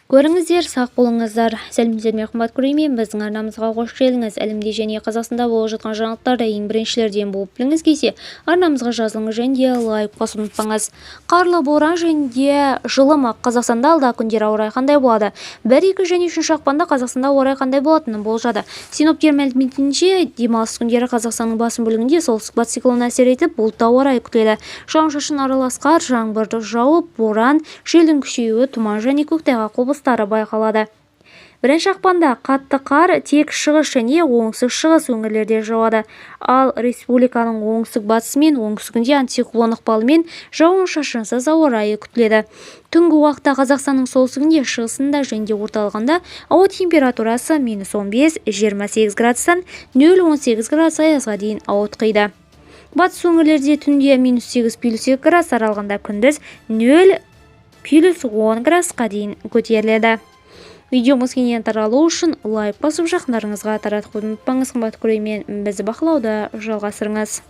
Көріңіздер, сақ болыңыздар. Сәлемдермен қымбат көреймен, біздің арнамызға қош келдіңіз. Әлемде және Қазақстанда болып жатқан жаңалықтарды ең біріншілерден болып біліңіз келсе, арнамызға жазылыңыз және лайк қосып ұмытпаңыз. Қарлы боран және жылымы Қазақстанда алдағы күндері ауа райы қандай болады? 1, 2 және 3 ақпанда Қазақстанда ауа райы қандай болатынын болжады. Синоптиктер мәліметінше, демалыс күндері Қазақстанның басым бөлігінде солтүстік-батыс циклон әсер етіп, бұлтты ауа райы күтіледі. Жауын-шашын аралас қар, жаңбыр жауып, боран, желдің күшеюі, тұман және көктайғақ құбылыстары байқалады. 1 ақпанда қатты қар тек шығыс және оңтүстік-шығыс өңірлерде жауады, ал республиканың оңтүстік-батысы мен оңтүстігінде антициклон ықпалымен жауын-шашынсыз ауа райы күтіледі. Түнгі уақытта Қазақстанның солтүстігінде, шығысында және орталығында ауа температурасы -15, 28 градустан 0-18 градус аязға дейін ауытқиды. Батыс өңірлерде түнде -8-2 градус аралығында, күндіз 0-10 градусқа дейін көтеріледі. Видеомыз кеңінен таралу үшін лайк басып жақындарыңызға таратуды ұмытпаңыз. Қымбатты көрермен, бізді бақылауда жалғастырыңыз.